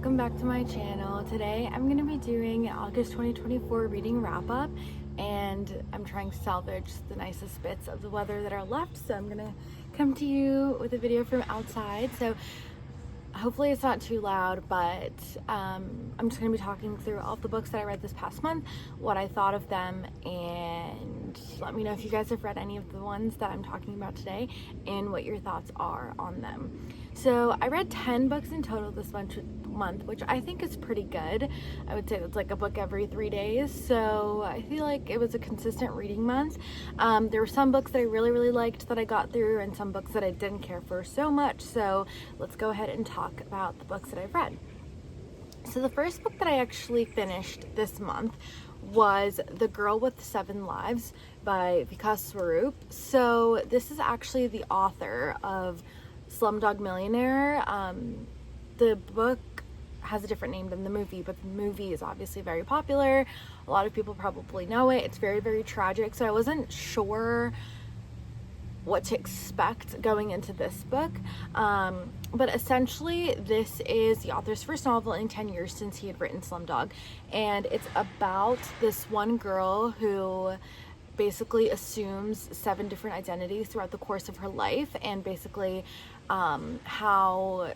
welcome back to my channel. Today I'm going to be doing an August 2024 reading wrap-up, and I'm trying to salvage the nicest bits of the weather that are left, so I'm going to come to you with a video from outside. So hopefully it's not too loud, but I'm just going to be talking through all of the books that I read this past month, what I thought of them, and let me know if you guys have read any of the ones that I'm talking about today and what your thoughts are on them. So I read 10 books in total this month, which I think is pretty good. I would say that's like a book every 3 days, so I feel like it was a consistent reading month. There were some books that I really liked that I got through, and some books that I didn't care for so much, so let's go ahead and talk about the books that I've read. So the first book that I actually finished this month was The Girl with 7 Lives by Vikas Swarup. So this is actually the author of Slumdog Millionaire. The book has a different name than the movie, but the movie is obviously very popular. A lot of people probably know it. It's very tragic, so I wasn't sure what to expect going into this book, but essentially this is the author's first novel in 10 years since he had written Slumdog, and it's about this one girl who basically assumes 7 different identities throughout the course of her life, and basically how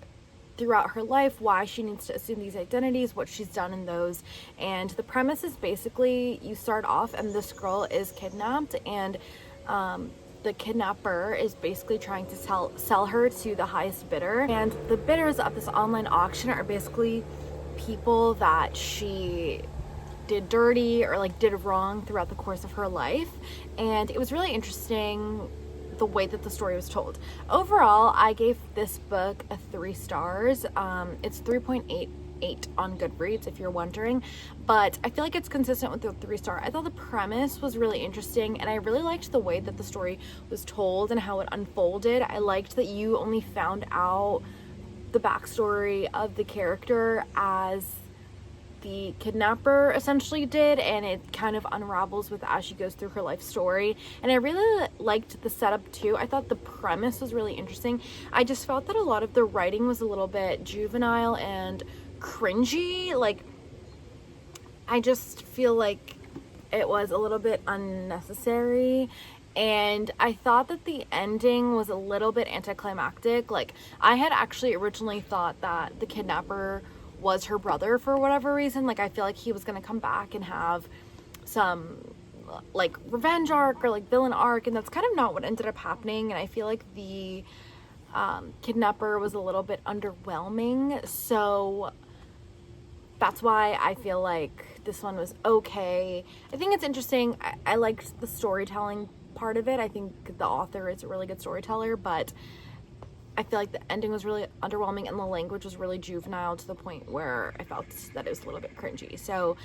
throughout her life, why she needs to assume these identities, what she's done in those. And the premise is basically you start off and this girl is kidnapped, and the kidnapper is basically trying to sell her to the highest bidder, and the bidders of this online auction are basically people that she did dirty or like did wrong throughout the course of her life. And it was really interesting the way that the story was told. Overall, I gave this book a 3 stars. It's 3.88 on Goodreads, if you're wondering, but I feel like it's consistent with the 3-star. I thought the premise was really interesting, and I really liked the way that the story was told and how it unfolded. I liked that you only found out the backstory of the character as the kidnapper essentially did, and it kind of unravels with as she goes through her life story. And I really liked the setup too. I thought the premise was really interesting. I just felt that a lot of the writing was a little bit juvenile and cringy. Like, I just feel like it was a little bit unnecessary, and I thought that the ending was a little bit anticlimactic. Like, I had actually originally thought that the kidnapper was her brother for whatever reason. Like, I feel like he was gonna come back and have some like revenge arc or like villain arc, and that's kind of not what ended up happening. And I feel like the kidnapper was a little bit underwhelming, so that's why I feel like this one was okay. I think it's interesting. I liked the storytelling part of it. I think the author is a really good storyteller, but I feel like the ending was really underwhelming, and the language was really juvenile to the point where I felt that it was a little bit cringy. So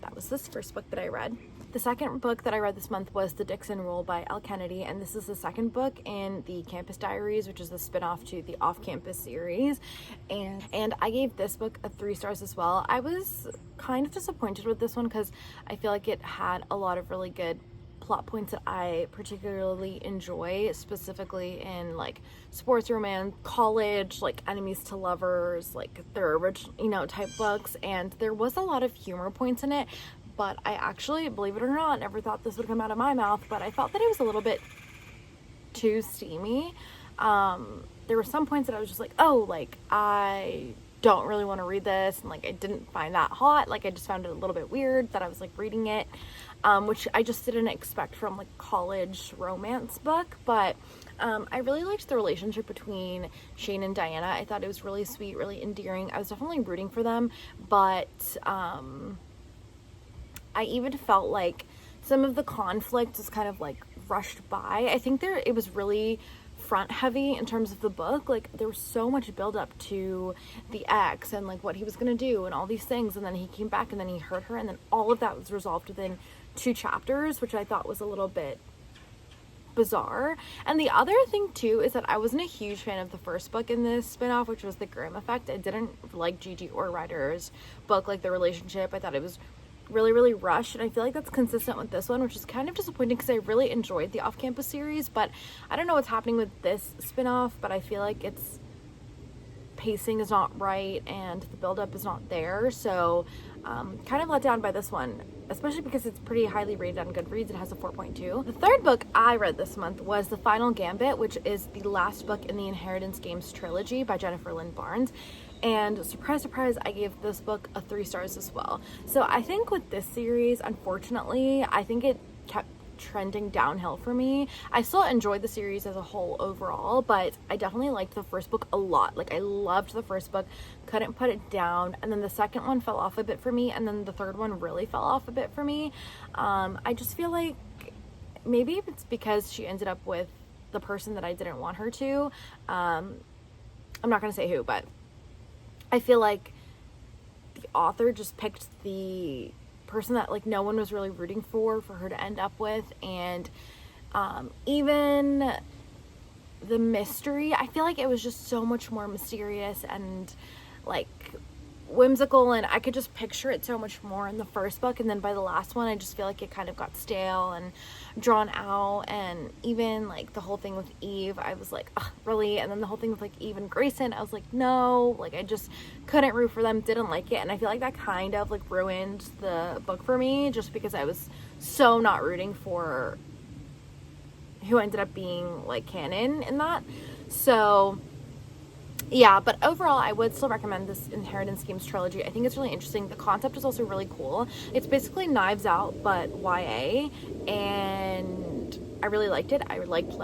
that was this first book that I read. The second book that I read this month was The Dixon Rule by Elle Kennedy, and this is the second book in the Campus Diaries, which is the spin-off to the Off-Campus series. And I gave this book a 3 stars as well. I was kind of disappointed with this one because I feel like it had a lot of really good plot points that I particularly enjoy, specifically in like sports romance, college, like enemies to lovers, like their original, type books. And there was a lot of humor points in it, but I actually, believe it or not, never thought this would come out of my mouth, but I felt that it was a little bit too steamy. There were some points that I was just like, oh, like I don't really want to read this, and like I didn't find that hot. Like, I just found it a little bit weird that I was like reading it, which I just didn't expect from like college romance book. But I really liked the relationship between Shane and Diana. I thought it was really sweet, really endearing. I was definitely rooting for them, but I even felt like some of the conflict was kind of like rushed by. I think it was really front heavy in terms of the book. Like, there was so much build up to the ex and like what he was gonna do and all these things, and then he came back and then he hurt her, and then all of that was resolved within 2 chapters, which I thought was a little bit bizarre. And the other thing too is that I wasn't a huge fan of the first book in this spin-off, which was The Grimm Effect. I didn't like Gigi or Ryder's book, like the relationship. I thought it was really rushed, and I feel like that's consistent with this one, which is kind of disappointing because I really enjoyed the Off-Campus series. But I don't know what's happening with this spin-off, but I feel like it's pacing is not right and the buildup is not there. So kind of let down by this one, especially because it's pretty highly rated on Goodreads. It has a 4.2. The third book I read this month was The Final Gambit, which is the last book in the Inheritance Games trilogy by Jennifer Lynn Barnes. And surprise, surprise, I gave this book a 3 stars as well. So I think with this series, unfortunately, I think it kept trending downhill for me. I still enjoyed the series as a whole overall, but I definitely liked the first book a lot. Like, I loved the first book, couldn't put it down, and then the second one fell off a bit for me, and then the third one really fell off a bit for me. I just feel like maybe it's because she ended up with the person that I didn't want her to. I'm not gonna say who, but I feel like the author just picked the person that like no one was really rooting for her to end up with. And even the mystery, I feel like it was just so much more mysterious and like whimsical, and I could just picture it so much more in the first book. And then by the last one, I just feel like it kind of got stale and drawn out. And even like the whole thing with Eve, I was like, ugh, really? And then the whole thing with like Eve and Grayson, I was like, no, like I just couldn't root for them, didn't like it. And I feel like that kind of like ruined the book for me, just because I was so not rooting for who ended up being like canon in that. So yeah, but overall, I would still recommend this Inheritance Games trilogy. I think it's really interesting. The concept is also really cool. It's basically Knives Out, but YA, and I really liked it. I liked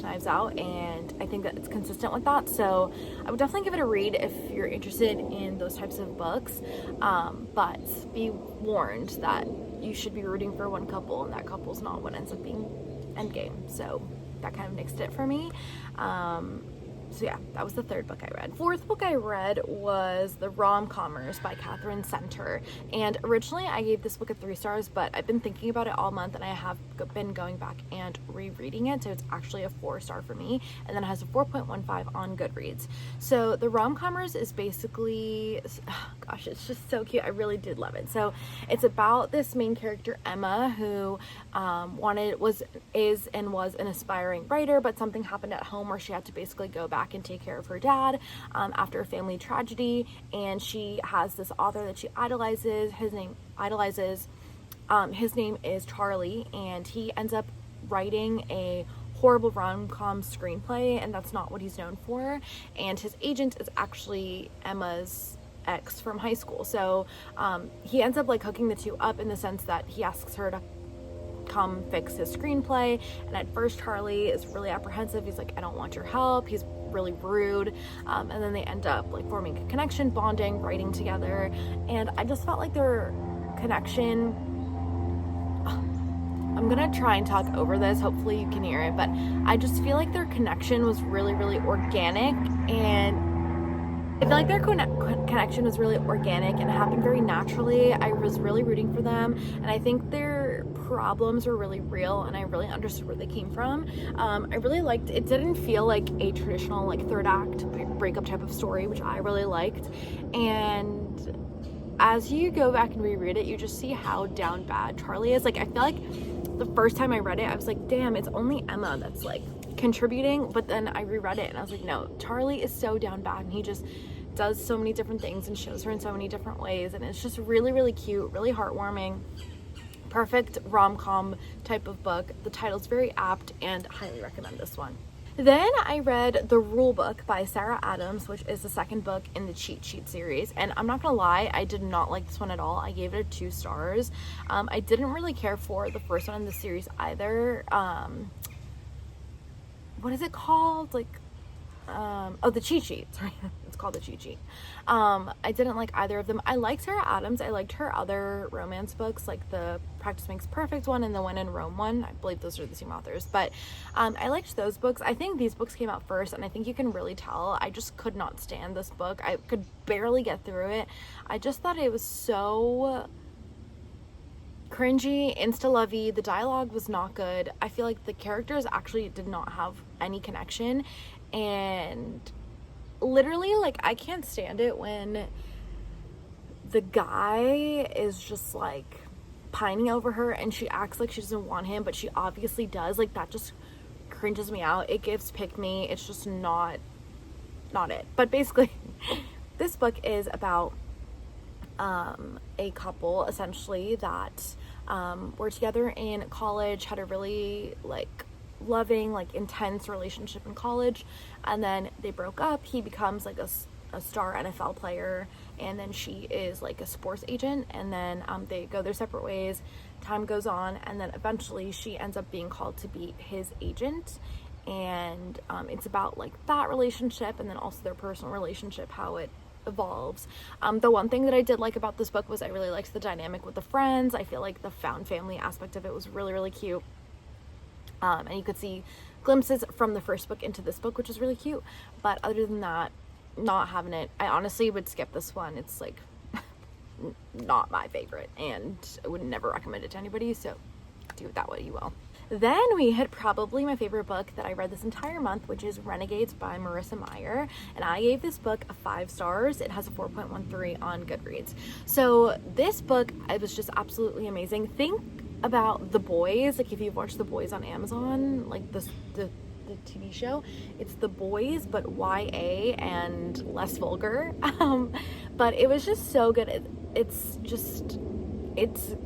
Knives Out, and I think that it's consistent with that. So I would definitely give it a read if you're interested in those types of books. But be warned that you should be rooting for one couple, and that couple's not what ends up being Endgame. So that kind of nixed it for me. So yeah, that was the third book I read. Fourth book I read was The Rom-Commers by Catherine Center. And originally I gave this book a 3 stars, but I've been thinking about it all month, and I have been going back and rereading it. So it's actually a 4 star for me. And then it has a 4.15 on Goodreads. So The Rom-Commers is basically, oh gosh, it's just so cute. I really did love it. So it's about this main character, Emma, who is an aspiring writer, but something happened at home where she had to basically go back and take care of her dad after a family tragedy. And she has this author that she idolizes. His name is Charlie, and he ends up writing a horrible rom-com screenplay, and that's not what he's known for. And his agent is actually Emma's ex from high school. So he ends up like hooking the two up in the sense that he asks her to come fix his screenplay. And at first Charlie is really apprehensive. He's like, I don't want your help. He's really rude. And then they end up like forming a connection, bonding, writing together. And I just felt like their connection, I'm gonna try and talk over this, hopefully you can hear it, but I just feel like their connection was really, really organic. And I feel like their connection was really organic and it happened very naturally. I was really rooting for them, and I think their problems were really real, and I really understood where they came from. I really liked it. Didn't feel like a traditional like third act breakup type of story, which I really liked. And as you go back and reread it, you just see how down bad Charlie is. Like, I feel like the first time I read it, I was like, damn, it's only Emma that's like contributing. But then I reread it and I was like, no, Charlie is so down bad, and he just does so many different things and shows her in so many different ways, and it's just really, really cute, really heartwarming, perfect rom-com type of book. The title's very apt, and highly recommend this one. Then I read The Rule Book by Sarah Adams, which is the second book in the Cheat Sheet series. And I'm not gonna lie, I did not like this one at all. I gave it a 2 stars. I didn't really care for the first one in the series either. What is it called? Like, the Cheat Sheet. Sorry, it's called The Cheat Sheet. I didn't like either of them. I liked Sarah Adams. I liked her other romance books, like the Practice Makes Perfect one and the When in Rome one. I believe those are the same authors, but I liked those books. I think these books came out first, and I think you can really tell. I just could not stand this book. I could barely get through it. I just thought it was so cringy, insta-lovey. The dialogue was not good. I feel like the characters actually did not have any connection, and literally, like, I can't stand it when the guy is just like pining over her and she acts like she doesn't want him, but she obviously does. Like, that just cringes me out. It gives pick me. It's just not not it. But basically, this book is about a couple essentially that were together in college, had a really like loving, like intense relationship in college, and then they broke up. He becomes like a star NFL player, and then she is like a sports agent, and then they go their separate ways. Time goes on, and then eventually she ends up being called to be his agent, and it's about like that relationship, and then also their personal relationship, how it evolves. The one thing that I did like about this book was I really liked the dynamic with the friends. I feel like the found family aspect of it was really, really cute. And you could see glimpses from the first book into this book, which is really cute. But other than that, not having it. I honestly would skip this one. It's like not my favorite, and I would never recommend it to anybody, so do it that way you will. Then we hit probably my favorite book that I read this entire month, which is Renegades by Marissa Meyer, and I gave this book 5 stars. It has a 4.13 on Goodreads. So this book, it was just absolutely amazing. Think about The Boys, like if you've watched The Boys on Amazon, like the TV show, it's The Boys but YA and less vulgar. But it was just so good. It's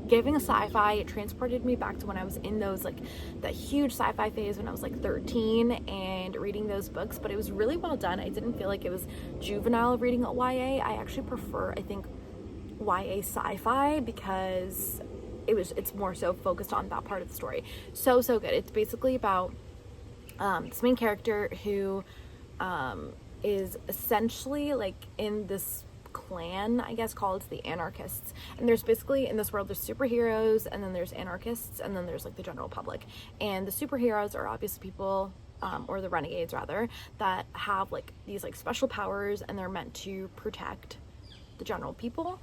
giving a sci-fi. It transported me back to when I was in those like that huge sci-fi phase when I was like 13 and reading those books, but it was really well done. I didn't feel like it was juvenile reading a YA. I actually prefer, I think, YA sci-fi because it's more so focused on that part of the story. So good. It's basically about this main character who is essentially like in this clan, I guess, called the Anarchists. And there's basically, in this world, there's superheroes, and then there's anarchists, and then there's like the general public. And the superheroes are obviously people, or the renegades rather, that have like these like special powers, and they're meant to protect the general people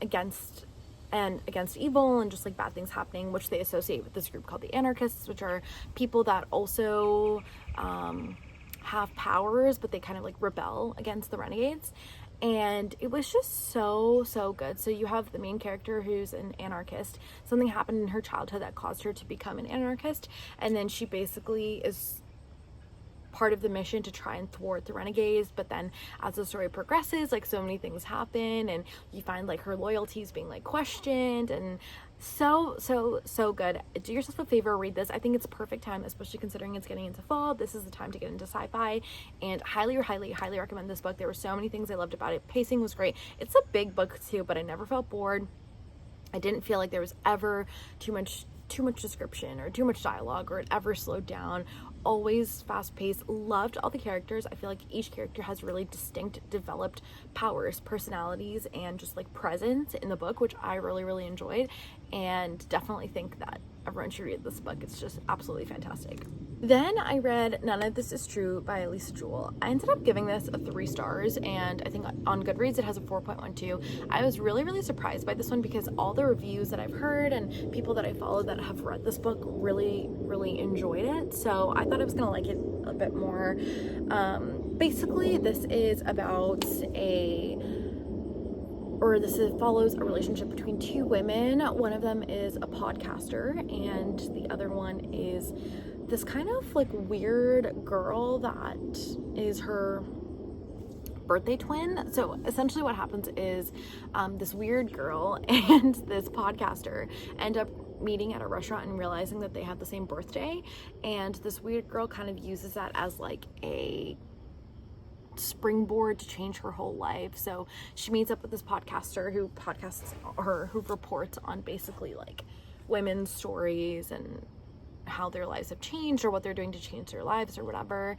against evil and just like bad things happening, which they associate with this group called the Anarchists, which are people that also have powers, but they kind of like rebel against the renegades. And it was just so good. So you have the main character who's an anarchist. Something happened in her childhood that caused her to become an anarchist, and then she basically is part of the mission to try and thwart the renegades. But then as the story progresses, like so many things happen, and you find like her loyalties being like questioned, and so good. Do yourself a favor, read this. I think it's a perfect time, especially considering it's getting into fall. This is the time to get into sci-fi, and highly recommend this book. There were so many things I loved about it. Pacing was great. It's a big book too, but I never felt bored. I didn't feel like there was ever too much description or too much dialogue, or it ever slowed down. Always fast-paced. Loved all the characters. I feel like each character has really distinct developed powers, personalities, and just like presence in the book, which I really enjoyed, and definitely think that everyone should read this book. It's just absolutely fantastic. Then I read None of This Is True by Elisa Jewell. I ended up giving this 3 stars, and I think on Goodreads it has a 4.12. I was really surprised by this one because all the reviews that I've heard and people that I follow that have read this book really enjoyed it. So I thought I was gonna like it a bit more. Basically, this follows a relationship between 2 women. One of them is a podcaster, and the other one is this kind of like weird girl that is her birthday twin. So essentially what happens is this weird girl and this podcaster end up meeting at a restaurant and realizing that they have the same birthday, and this weird girl kind of uses that as like a springboard to change her whole life. So she meets up with this podcaster who reports on basically like women's stories and how their lives have changed or what they're doing to change their lives or whatever.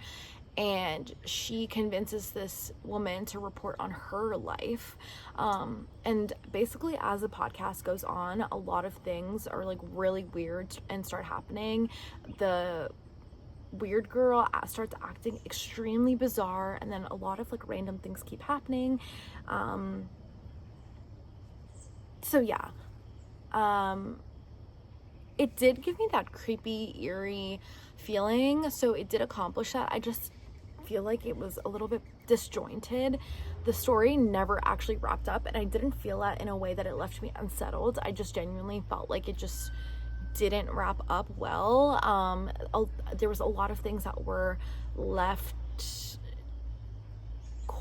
And she convinces this woman to report on her life. And basically as the podcast goes on, a lot of things are like really weird and start happening. The weird girl starts acting extremely bizarre, and then a lot of like random things keep happening. So yeah. It did give me that creepy, eerie feeling, so it did accomplish that. I just feel like it was a little bit disjointed. The story never actually wrapped up, and I didn't feel that in a way that it left me unsettled. I just genuinely felt like it just didn't wrap up well. There was a lot of things that were left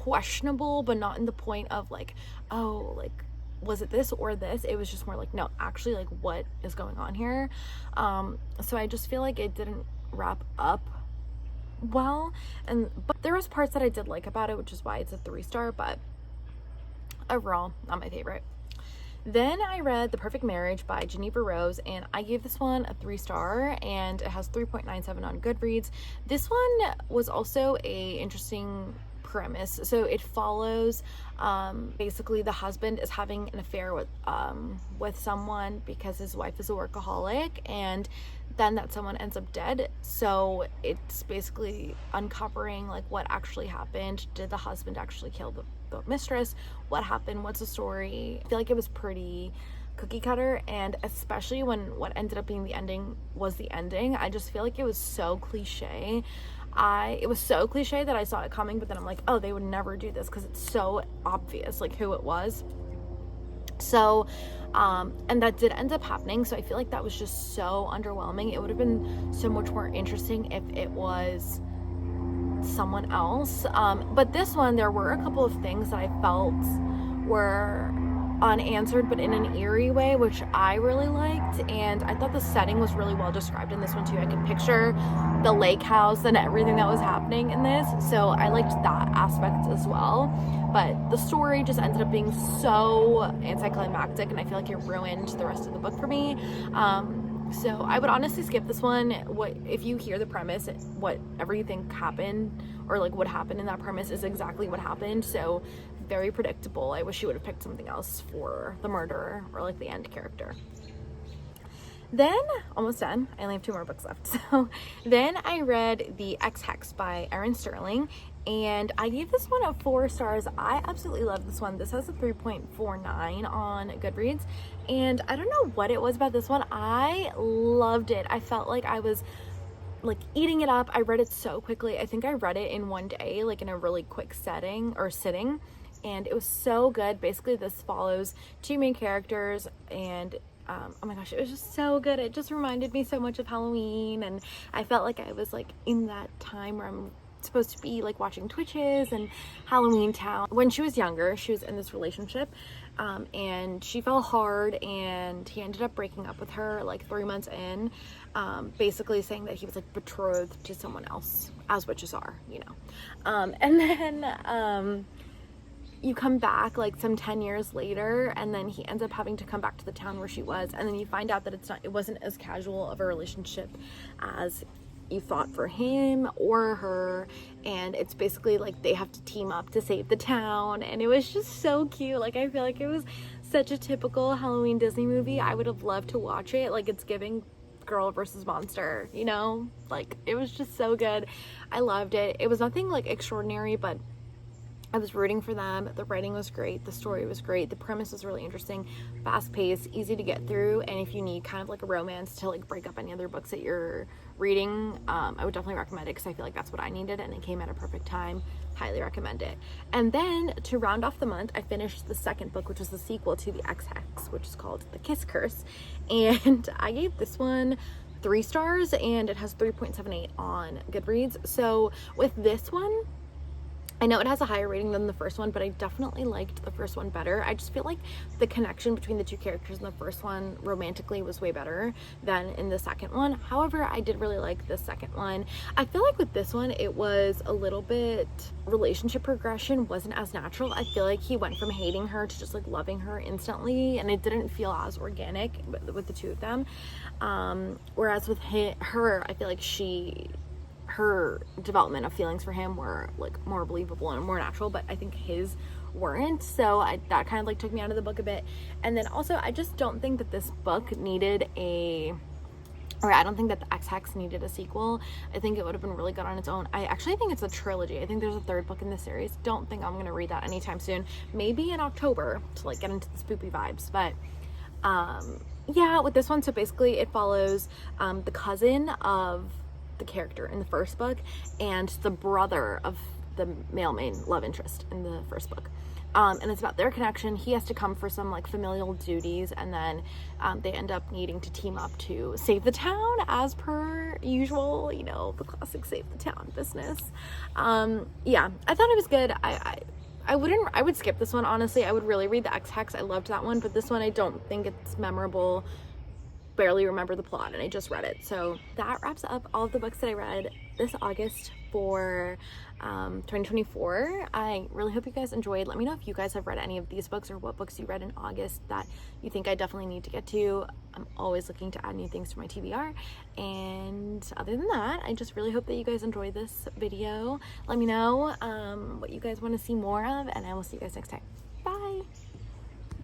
questionable, but not in the point of like, oh, like, was it this or this? It was just more like, no, actually, like, what is going on here? So I just feel like it didn't wrap up well, but there was parts that I did like about it, which is why it's a 3-star, but overall, not my favorite. Then I read The Perfect Marriage by Geneva Rose, and I gave this one a 3-star, and it has 3.97 on Goodreads. This one was also a interesting premise. So it follows basically the husband is having an affair with someone because his wife is a workaholic, and then that someone ends up dead. So it's basically uncovering like what actually happened. Did the husband actually kill the mistress? What happened? What's the story? I feel like it was pretty cookie cutter, and especially when what ended up being the ending was the ending, I just feel like it was so cliche. It was so cliche that I saw it coming, but then I'm like, oh, they would never do this because it's so obvious like who it was. So and that did end up happening, so I feel like that was just so underwhelming. It would have been so much more interesting if it was someone else. But this one, there were a couple of things that I felt were unanswered, but in an eerie way, which I really liked. And I thought the setting was really well described in this one too. I could picture the lake house and everything that was happening in this, so I liked that aspect as well. But the story just ended up being so anticlimactic, and I feel like it ruined the rest of the book for me. So I would honestly skip this one. If you hear the premise, whatever you think happened, or like what happened in that premise is exactly what happened. So very predictable. I wish you would have picked something else for the murderer or like the end character. Then, almost done, I only have 2 more books left. So then I read The Ex-Hex by Erin Sterling, and I gave this one a 4 stars. I absolutely love this one. This has a 3.49 on Goodreads, and I don't know what it was about this one. I loved it. I felt like I was like eating it up. I read it so quickly. I think I read it in one day, like in a really quick sitting, and it was so good. Basically, this follows 2 main characters, and oh my gosh, it was just so good. It just reminded me so much of Halloween, and I felt like I was like in that time where I'm supposed to be like watching Twitches and Halloween Town. When she was younger, she was in this relationship, and she fell hard, and he ended up breaking up with her like 3 months in, basically saying that he was like betrothed to someone else, as witches are, you know. And then you come back like some 10 years later, and then he ends up having to come back to the town where she was, and then you find out that it wasn't as casual of a relationship as you thought for him or her, and it's basically like they have to team up to save the town, and it was just so cute. Like, I feel like it was such a typical Halloween Disney movie. I would have loved to watch it. Like, it's giving Girl versus Monster, you know? Like, it was just so good. I loved it. It was nothing like extraordinary, but I was rooting for them. The writing was great. The story was great. The premise was really interesting, fast paced, easy to get through. And if you need kind of like a romance to like break up any other books that you're reading, I would definitely recommend it, because I feel like that's what I needed, and it came at a perfect time. Highly recommend it. And then to round off the month, I finished the second book, which is the sequel to The Ex-Hex, which is called The Kiss Curse. And I gave this one 3 stars, and it has 3.78 on Goodreads. So with this one, I know it has a higher rating than the first one, but I definitely liked the first one better. I just feel like the connection between the 2 characters in the first one romantically was way better than in the second one. However, I did really like the second one. I feel like with this one, it was a little bit, relationship progression wasn't as natural. I feel like he went from hating her to just like loving her instantly, and it didn't feel as organic with the 2 of them. Whereas with her, I feel like her development of feelings for him were like more believable and more natural, but I think his weren't. So that kind of like took me out of the book a bit. And then also, I just don't think that this book I don't think that The Ex-Hex needed a sequel. I think it would have been really good on its own. I actually think it's a trilogy. I think there's a 3rd book in the series. Don't think I'm going to read that anytime soon. Maybe in October to like get into the spoopy vibes. But yeah, with this one, so basically it follows the cousin of the character in the first book and the brother of the male main love interest in the first book. and it's about their connection. He has to come for some like familial duties, and then they end up needing to team up to save the town as per usual, you know, the classic save the town business. Yeah, I thought it was good. I would skip this one, honestly. I would really read the Ex-Hex. I loved that one, but this one I don't think it's memorable. Barely remember the plot, and I just read it. So that wraps up all of the books that I read this August for 2024. I really hope you guys enjoyed. Let me know if you guys have read any of these books or what books you read in August that you think I definitely need to get to. I'm always looking to add new things to my TBR. And other than that, I just really hope that you guys enjoy this video. Let me know what you guys want to see more of, and I will see you guys next time.